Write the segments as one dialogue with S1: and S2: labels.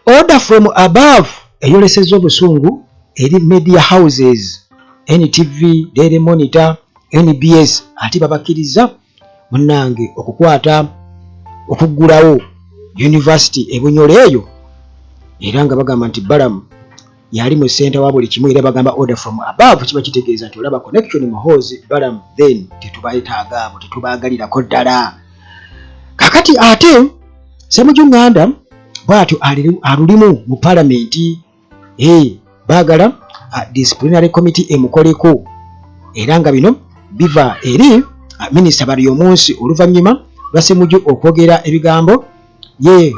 S1: order from above eyolesezza obusungu eri media houses NTV, Daily Monitor, NBS ati babakkiriza munnange okukwata okuggulawo university ebunyole eyo era nga bagamba nti Balamu yali mu center wa buli kimu era bagamba order from above kiba kitegeeza nti olaba connection Muhoozi Balamu then tetubayetaaga abo tetubaagalirako ddala. Kakati ate Ssemujjunganda bw'atyo alulimu mu palamenti baagala disciplinary committee emukoleko era nga bino biva eri minisita bali omunsi oluvannyuma lwa Ssemujju okwogera ebigambo ye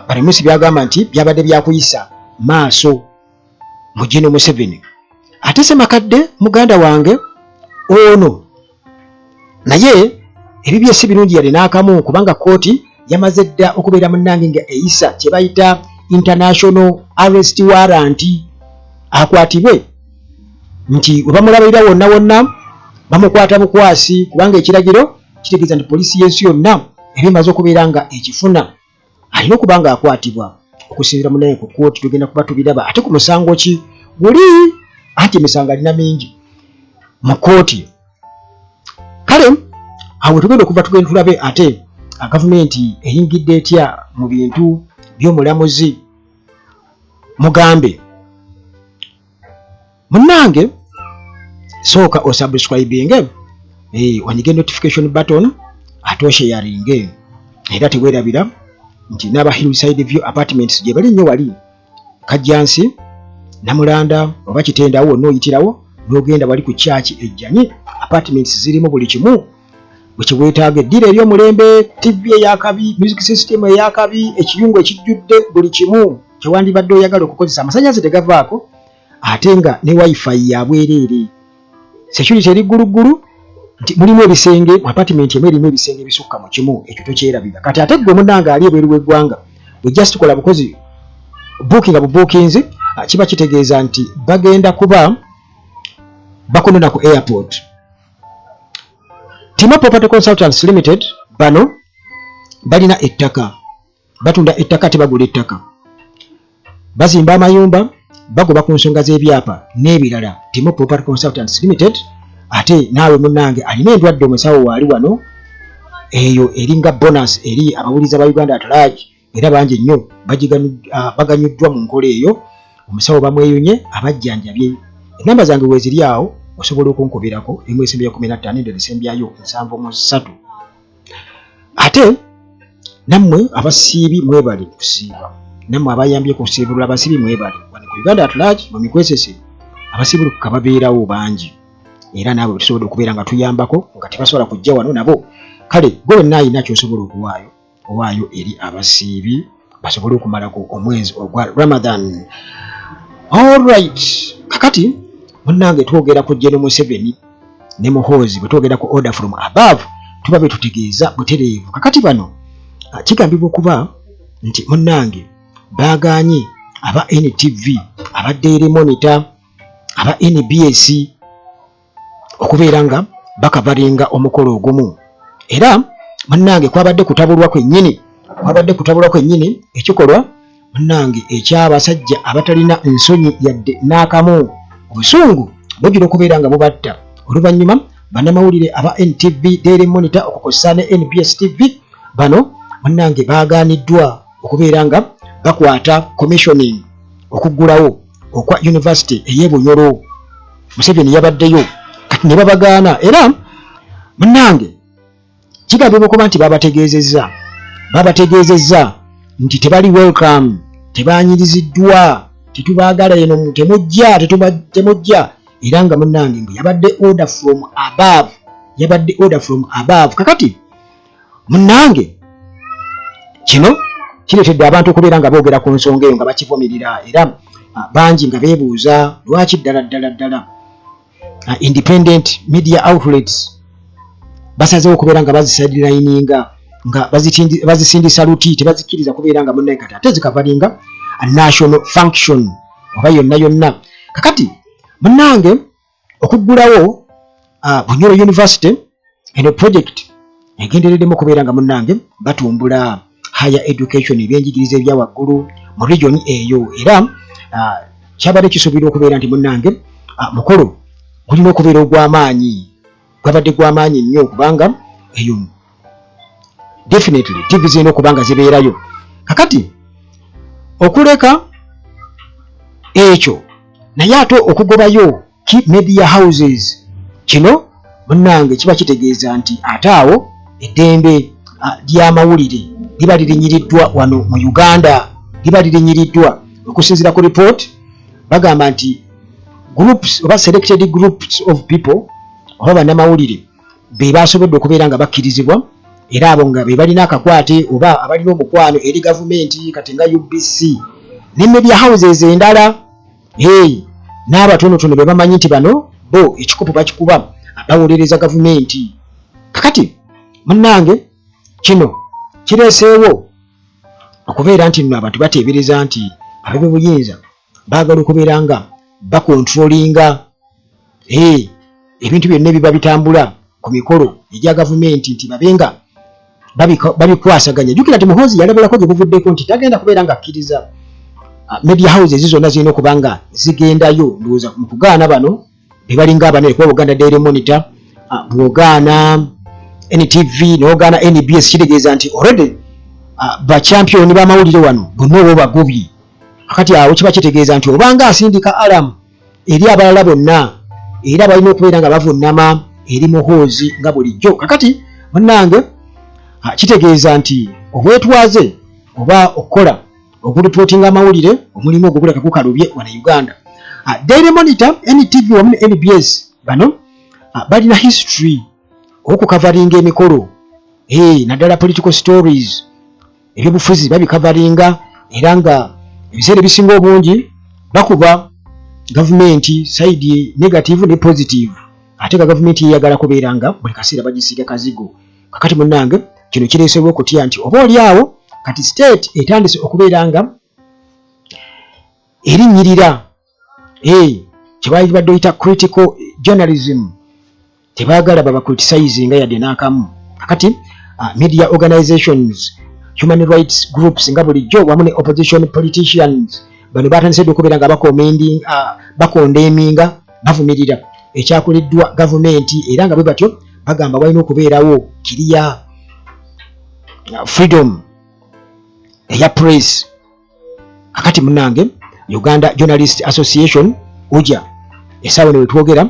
S1: bali munsi byagamba nti byabadde byakuyisa maaso mu Gen. Museveni. Ate Ssemakadde muganda wange ono naye ebibye si birungi yali n'akamu kubanga kooti yamaze dda okubeera munnange nga eyisa kye bayita international arrest warrant akwatibwe nti we bamulabirira wonna wonna bamukwata bukwasi kubanga ekiragiro kitegeeza nti poliisi y'ensi yonna eba emaze okubeera nga ekifuna alina okuba nga akwatibwa okusinziira munaye ku kooti tugenda kuba tubiraba ate ku musango ki guli anti emisango alina mingi mu kooti. Kale awo tugenda okuva tugenda tulabe ate gavumenti eyingidde etya mu bintu by'omulamuzi mugambe munnange sooka osubscribinge wanyige notification button ate osharinge era teweerabira nti n'aba Hillside View Apartments gye bali nnyo wali Kajjansi Namulanda oba Kitendawo n'oyitirawo n'ogenda wali ku kyaki ejjanyi apartments zirimu buli kimu bwekiweetaaga eddira ery'omulembe TV eyakabi music system eyakabi ekiyungu ekijjudde buli kimu kyewandibadde oyagala okukozesa amasannyalaze tegavaako ate nga ne wifi ya bwereere security eri gguluggulu nti mulimu ebisenge mu apartment emu erimu ebisenge bisukka mu kimu ekyo tokyerabira kati ate gwe munnange ali ebweru w'eggwanga bwe just kola bukozi bookings kiba kitegeeza nti bagenda kuba bakunona ku airport. Tima Property Consultants Limited bano balina ettaka batunda ettaka tebagula ettaka bazimba amayumba bagoba ku nsonga z'ebyapa n'ebirala. Tima Property Consultants Limited ate naawe munnange alina endwadde omusawo waali wano eyo eringa bonus eri abawuliza ba Uganda at large era bangi nnyo baganyuddwa mu nkola eyo omusawo bamweyunye abajjanjabye. Enamba zange weeziri awo osobola okunkubirako emu esembe ya 15 ndo esembyayo 73. Ate nammwe abasiibi mwebale kusiiba nammwe abayambye kusiibulula abasiibi mwebale wano ku Uganda at large mu mikwesese abasiibulu kababeerawo bangi era nabo tusobola okubeera nga tuyambako nga tebasobola kujja wano nabo. Kale gwe naayi kyosobola okuwaayo eri abasiibi basobole okumalako omwezi ogwa Ramadan. All right, kakati munnange twogera ku Gen. Museveni ne Muhoozi bwe twogera ku order from above tuba betutegeeza butereevu. Kakati bano kigambibwa okuba nti munnange baaganye aba NTV aba Daily Monitor aba NBS okubeera nga bakavaringa omukolo ogumu era munnange kwabadde kutabulwa kwennyini ekikolwa munnange eky'abasajja abatalina ensonyi yadde n'akamu obusungu bujjula okubeera nga bubatta oluvannyuma bannamawulire aba NTV Daily Monitor okukozesa ne NBS TV bano munnange baagaaniddwa okubeera nga bakwata commissioning okuggulawo okwa university ey'Ebunyoro. Museveni yabaddeyo kati ne babagaana era munnange kigambibwa okuba nti babategeezezza nti tebali welcome tebaanyiriziddwa tetubaagala eno temujja era nga munnange mbu yabadde order from above. Kakati munnange kino kireetedde abantu okubeera nga boogera ku nsonga eyo nga bakivumirira era bangi nga beebuuza lwaki ddala independent media outlets basazeewo okubeera nga bazisidelininga nga bazisindisa luti tebazikkiriza kubeera nga munnange kati ate zikavalinga a national function oba yonna. Kakati munnange okuggulawo Bunyoro University eno project egendereddemu okubeera nga munnange batumbula higher education ebyenjigiriza ebya waggulu mu region eyo era kyabadde kisuubirwa okubeera nti munnange mukolo gulina okubeera ogw'amaanyi gwabadde gw'amaanyi nnyo kubanga eyo definitely TV zirina okuba nga zibeerayo kakati okuleka ekyo naye ate okugobayo media houses kino munnange kiba kitegeeza nti ate awo eddembe ly'amawulire liba lirinyiriddwa wano mu Uganda liba lirinyiriddwa okusinziira ku report bagamba nti groups oba selected groups of people oba bannamawulire be basobodde okubeera nga bakkirizibwa era abo nga be balina akakwate oba abalina omukwano eri gavumenti kati nga UBC ne media houses endala n'abatonotono be bamanyi nti bano bo ekikopo bakikuba bawolereza gavumenti kakati munnange kino kireeseewo okubeera nti nno abantu bateebereza nti ab'ebuyinza baagala okubeera nga bakontrolinga ebintu byonna ebiba bitambula ku mikolo egya gavumenti nti babenga babikwasaganya jjukira nti Muhoozi yalabalako gye buvuddeko nti tagenda kubeera nga akkiriza media houses zonna zirina okuba nga zigendayo ndowooza mu kugaana bano be balinga abanene kuba Buganda Daily Monitor bw'ogaana NTV n'ogaana NBS kitegeeza nti already bachampioni b'amawulire wano bonna oba bagobye kakati awo kiba kitegeeza nti obanga asindika alamu eri abalala bonna era balina okubeera nga bavunnama eri Muhoozi nga bulijjo kakati munnange kitegeeza nti obwetwaze oba okukola okuripootinga amawulire omulimu ogwo guleka gukalubye wano Uganda Daily Monitor NTV wamu ne NBS bano balina history okukavaringa emikolo naddala political stories ebyobufuzi babikavaringa era nga ebiseera ebisinga obungi bakuba gavumenti side negative ne positive ate nga gavumenti yeyagala kubeera nga buli kaseera bagisiiga kazigo kakati munnange kino kireeseewo okutya nti oba oli awo kati state etandise okubeera nga erinnyirira kyebadde oyita critical journalism tebaagala babacriticizinga yadde n'akamu kakati media organizations human rights groups nga bulijjo wamu ne opposition politicians bano batandise okubeera nga bakondeeminga bavumirira ekyakoleddwa gavumenti era nga bwe batyo bagamba walina okubeerawo kiriya freedom eya press kakati munnange Uganda Journalist Association uja esaawa ne twogera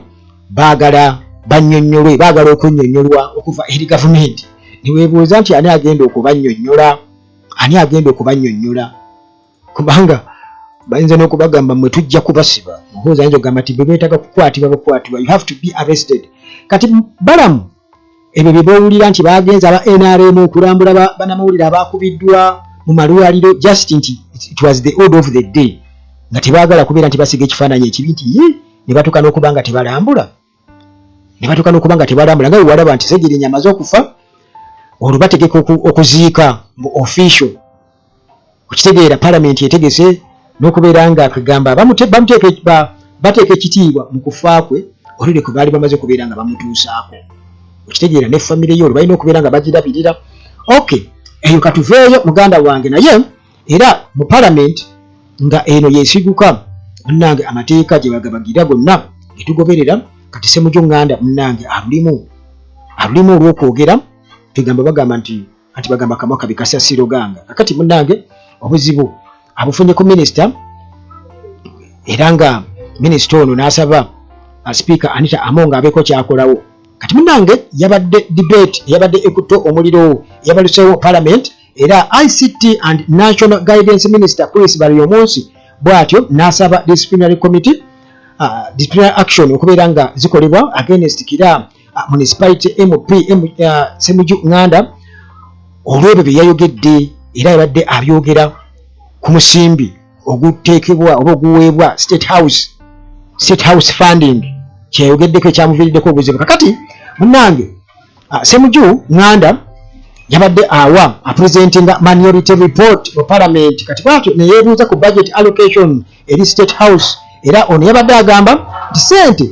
S1: baagala bannyonnyolwe baagala okunnyonnyolwa okuva eri gavumenti niweebuuza nti ani agenda okubannyonnyola kubanga bayinza n'okubagamba mwe tujja kubasiba Muhoozi ayinza okugamba nti beetaaga kukwatibwa you have to be arrested kati balamu ebyo bye bawulira nti baagenza aba NRM okulambula bannamawulire abaakubiddwa mu malwaliro just nti it was the order of the day nga tebaagala kubeera nti basiga ekifaananyi ekibi nti ne batuuka n'okuba nga tebalambula nga bwe walaba nti segera ennyama z'okufa olwo bategeka okuziika mu official okitegeera palamenti etegese n'okubeera nga akagamba bateeka ekitiibwa mu kufa kwe olwire kwe baali bamaze okubeera nga bamutuusaako okitegeera ne famire ye olwo balina okubeera nga bagirabirira eyo katuveeyo muganda wange naye era mu palamenti nga eno yeesiguka munnange amateeka gye bagabagira gonna getugoberera kati Ssemujju Nganda munnange alulimu olw'okwogera tugamba bagamba nti bagamba kamwa kabi kasasiro ganga kakati munnange obuzibu abufunye ku minisita era nga minisita ono n'asaba speaker Anita Among abeeko kyakolawo kati munnange yabadde debate yabadde ekuto omuliro yabaluseewo parliament era ICT and National Guidance Minister Chris Baryomunsi bw'atyo n'asaba disciplinary committee disciplinary action okubeera nga zikolebwa against kira municipality MP Ssemujju Nganda olw'ebyo bye yayogedde era yabadde abyogera ku musimbi oguteekebwa oba oguweebwa state house funding kyeyogeddeko ekyamuviiriddeko obuzibu kakati munnange Ssemujju Nganda yabadde awa apresentinga minority report mu parliament kati bwatyo neyeebuuza ku budget allocation eri state house era ono yabadde agamba nti sente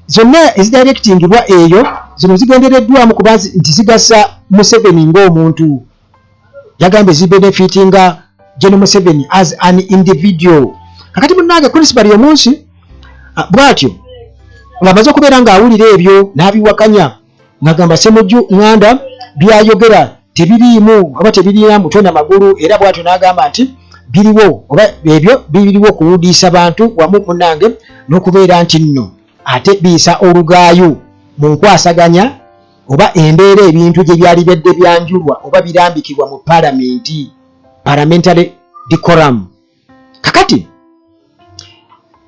S1: zonna ezidirectingibwa eyo zino zigendereddwamu kuba nti zigasa Museveni ng'omuntu yagambye zibenefitinga General Museveni as an individual. Kakati munnange Chris bali omunsi bwatyo ngamaze okubeera ng'awulira ebyo n'abiwakanya ng'agamba Ssemujju Nganda byayogera tebiriimu oba tebirina mutwe na magulu, era bwatyo n'agamba nti biriwo oba ebyo biriwo kuwudiisa bantu wamu munnange n'okubeera nti nno ate biisa olugaayo mu nkwasaganya oba embeera ebintu gye byali bedde byanjulwa oba birambikibwa mu palamenti, parliamentary decorum. Kakati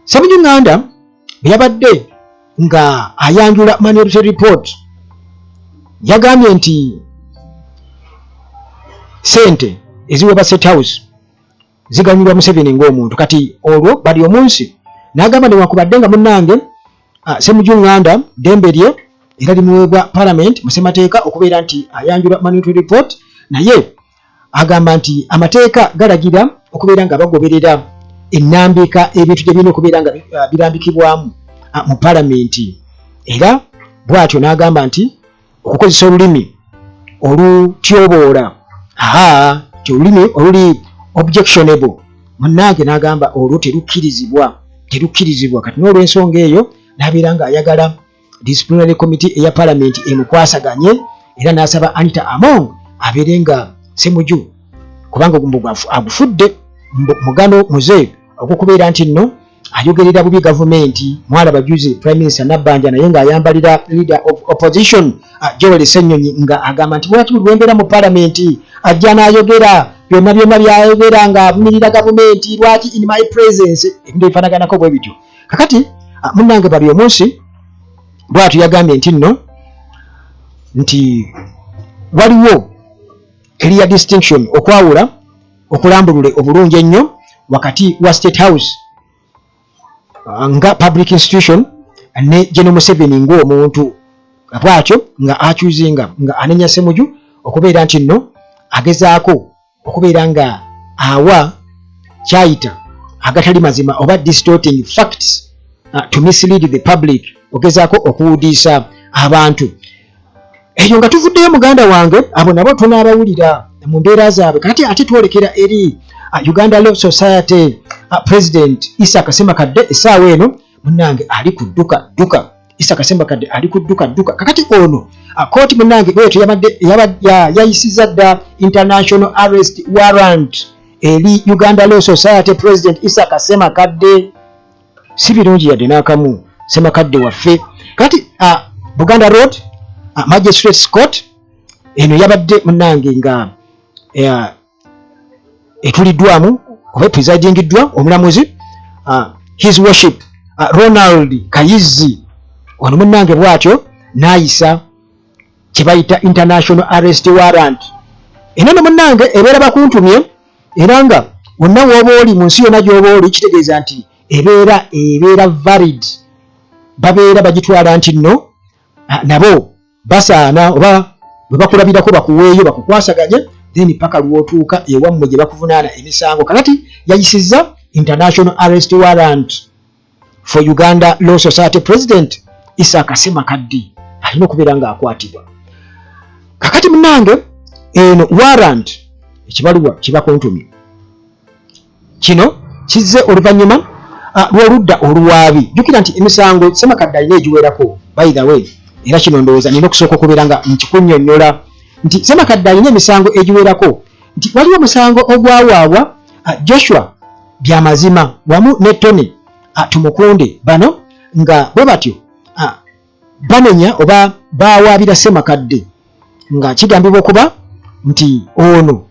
S1: Ssemujju Nganda bwe yabadde nga ayanjula Minority Report yagambye nti sente eziweebwa State House ziganyulwa Museveni ng'omuntu. Kati olwo bali omunsi n'agamba newankubadde nga munnange Ssemujju Nganda ddembe lye era limuweebwa Parliament mu ssemateeka okubeera nti ayanjula Minority Report, naye agamba nti amateeka galagira okubeera nga bagoberera ennambika ebintu gye birina okubeera nga birambikibwamu mu Parliament. Era bw'atyo n'agamba nti okukozesa olulimi olutyoboola olulimi oluli objectionable munnange n'agamba olwo terukkirizibwa. Kati n'olw'ensonga eyo n'abeera ng'ayagala disciplinary committee eya Parliament emukwasaganye, era n'asaba Anita Among abeere nga Ssemujju kubanga ogumbu agufudde mugano muze okukubeera nti nno ayogerera bubi gavumenti. Mwalaba juzi Prime Minister Nabbanja naye ng'ayambalira leader of opposition Joel Ssenyonyi nga agamba nti lwaki lwembeera mu Parliament ajja n'ayogera byonna byayogera ng'avumirira gavumenti, lwaki in my presence, ebintu ebifanaganako bwe bityo. Kakati munnange bali omunsi bw'atyo yagambye nti nno nti waliwo clear distinction okwawula okulambulule obulungi ennyo wakati wa State House nga public institution ne General Museveni ng'omuntu. Bw'atyo nga akyuzinga nga anenya Ssemujju okubeera nti nno agezaako okubeera nga awa kyayita agatali mazima oba distorting facts to mislead the public, ogezaako okuwudiisa abantu. Eyo nga tuvuddeyo muganda wange, abo nabo tunaabawulira mu mbeera zaabwe. Kati ate twolekera eri Uganda Law Society President Isaac Ssemakadde essaawa eno munnange ali ku dduka. Isaac Ssemakadde ali ku dduka. Kakati ono kooti munnange bwetyo yayisiza dda international arrest warrant eri Uganda Law Society President Isaac Ssemakadde. Si birungi yadde n'akamu Ssemakadde waffe. Kati Buganda Road Magistrates Court eno yabadde munnange nga etuliddwamu oba presidingiddwa omulamuzi His Worship Ronald Kayizzi. Ono munnange bw'atyo n'ayisa kye bayita international arrest warrant. Eno no munnange ebeera bakuntumye, era nga wonna w'oba oli mu nsi yonna gy'oba oli kitegeeza nti ebeera valid. Babeera bagitwala nti nno nabo basaana oba bwe bakulabirako bakuweeyo bakukwasaganye, then paka lw'otuuka ewammwe gye bakuvunaana emisango. Kakati yayisizza international arrest warrant for Uganda Law Society President Isaac Ssemakadde alina okubeera ng'akwatibwa. Kakati munnange eno warrant ekibaluwa kibakuntumye kino kizze oluvannyuma lw'oludda oluwaabi. Jjukira nti emisango Ssemakadde alina egiwerako, by the way, era kino ndowooza nina okusooka okubeera nga nkikunnyonnyola nti Ssemakadde alina emisango egiwerako, nti waliwo omusango ogwawaabwa Joshua Byamazima wamu ne Tony Tumukunde, bano nga bwe batyo banenya oba bawaabira Ssemakadde nga kigambibwa okuba nti ono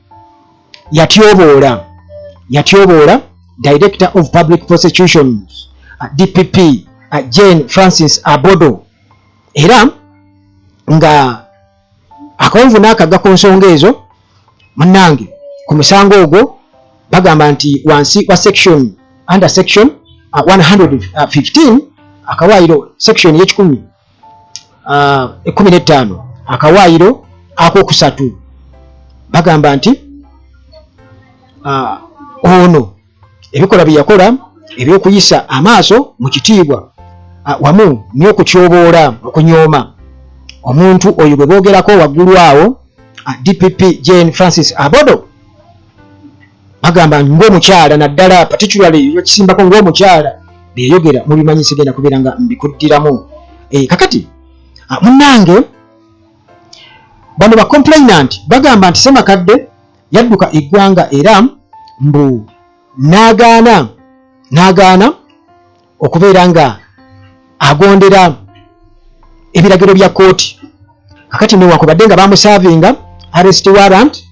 S1: yatyoboola Director of Public Prosecutions DPP Jane Francis Abodo, era nga akawunvu n'akaga ku nsonga ezo munnange ku musango ogwo bagamba nti wansi wa section under section 115 akawaayiro section y'ekumi-15 akawaayiro akokusatu bagamba nti ono ebikola bye yakola ebyokuyisa amaaso mu kitiibwa wamu n'okutyoboola okunyooma omuntu oyo bwe boogerako waggulu awo DPP Jane Francis Abodo bagamba ng'omukyala naddala particularly ekisimbako ng'omukyala beyogera mu bimanyi sigenda kubeera nga mbikuddiramu. Kakati munnange bano ba complainant bagamba nti Ssemakadde yadduka eggwanga era mbu n'agaana okubeera nga agondera ebiragiro bya kooti. Kakati newankubadde nga bamusaavinga arrest warrant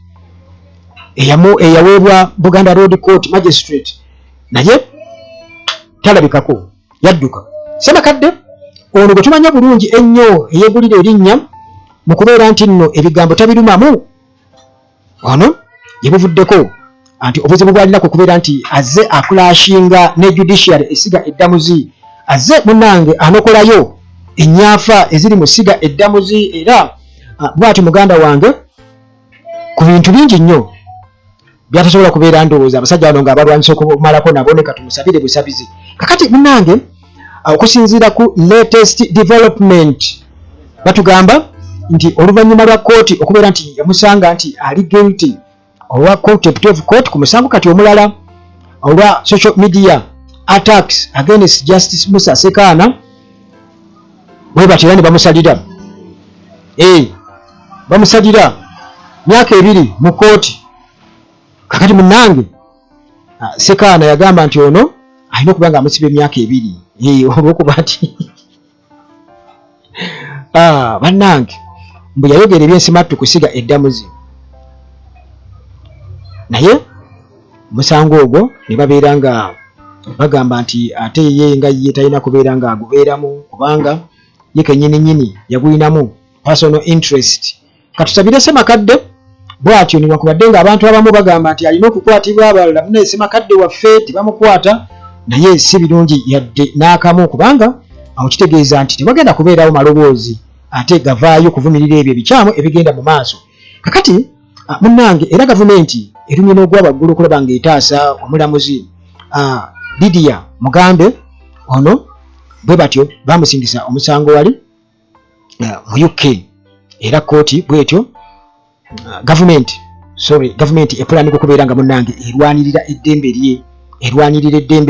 S1: eyaweebwa Buganda Road Court Magistrate, naye talabikako, yadduka. Ssemakadde ono gwe tumanya bulungi ennyo eyeegulira erinnya mu kubeera nti nno ebigambo tabirumamu, ono yebuvuddeko anti obuzibu bw'alinako okubeera nti azze akulashinga ne judiciary esiga eddamuzi, azze munnange anokolayo ennyafa eziri mu ssiga eddamuzi, era bw'ati muganda wange ku bintu bingi nnyo byatasobola kubeera ndowooza abasajja bano ng'abalwanyisa okumalako nabo ne katumusabire busabizi. Kakati munnange okusinziira ku latest development batugamba nti oluvannyuma lwa kooti okubeera nti yamusanga nti ali guilty olwa contempt of court ku musango kati omulala olwa social media attacks against Justice Musa Sekaana, bwe batera ne bamusalira bamusalira myaka 2 mu kooti. Kakati munnange Sekaana yagamba nti ono alina okuba nga amusiba emyaka 2 olwokuba nti bannange mbu yayogera ebyensimattu kusiga eddamuzi, naye musango ogwo ne babeera nga bagamba nti ate ye nga ye talina kubeera nga agubeeramu kubanga ye kennyini yagulinamu personal interest. Katusabire Ssemakadde bw'atyo newankubadde nga abantu abamu bagamba nti alina okukwatibwa, abalala munaye Ssemakadde waffe tebamukwata, naye si birungi yadde n'akamu kubanga awo kitegeeza nti tewagenda kubeerawo maloboozi ate gavaayo kuvumirira ebyo ebikyamu ebigenda mu maaso. Kakati munnange era gavumenti erumye n'ogwa waggulu okulaba ng'etaasa omulamuzi Lydia Mugambe ono, bwe batyo bamusindisa omusango wali mu UK, era kooti bwetyo gavumenti epulanika okubeera nga munnange erwanirira eddembe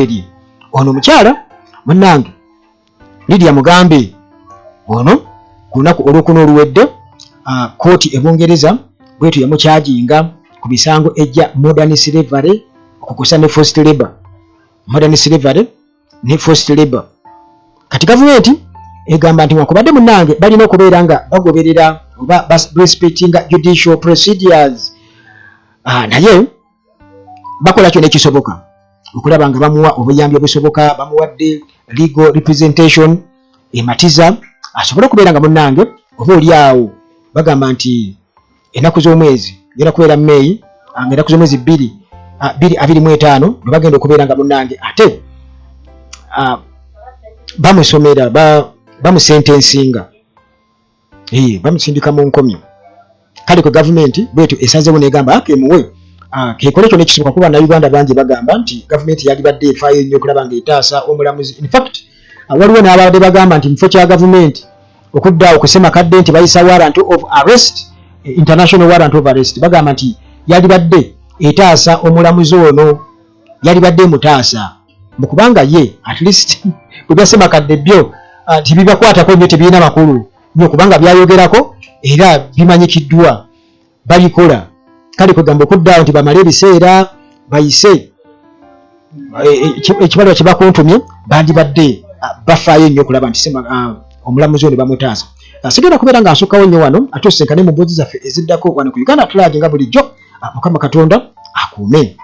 S1: lye. Ono omukyala munnange Lydia Mugambe ono ku lunaku olwokuna oluwedde kooti e Bungereza bwetyo yamukyajinga ku misango ejja modern slavery okukusa ne forced labor. Kati gavumenti egamba nti wakubadde munnange balina okubeera nga bagoberera oba respecting judicial procedures, naye bakola kyonna ekisoboka okulaba nga bamuwa obuyambi obusoboka, bamuwadde legal representation ematiza asobole okubeera nga munnange oba oli awo bagamba nti ennaku z'omwezi ngera kubeera May, ennaku z'omwezi 25 bwe bagenda okubeera nga munnange ate bamusomera bamusentensinga, bamusindika mu nkomyo. Kale ku gavumenti bwetyo esazeewo negamba akemuwe kekole kyonna ekisoboka kuba na Uganda bangi bagamba nti gavumenti yali badde efaayo nnyo okulaba ng'etaasa omulamuzi. In fact waliwo n'abadde bagamba nti mu kifo kya gavumenti okuddaawo ku Ssemakadde nti bayisa warrant of arrest, international warrant of arrest, bagamba nti yali badde etaasa omulamuzi ono, yali badde mutaasa mu kubanga ye at least bwe bya Ssemakadde byo tibibakwatako nnyo, tebirina makulu nnyo kubanga byayogerako era bimanyikiddwa balikola. Kale kugamba okuddaawo nti bamale ebiseera bayise ekibalwa kye bakuntumye bandibadde bafaayo nnyo okulaba nti omulamuzi ono bamutaasa. Sigenda kubeera nga nsukkawo nnyo wano ate osenkane mu mboozi zaffe eziddako wano ku Uganda Tulage nga bulijjo. Mukama Katonda akuume.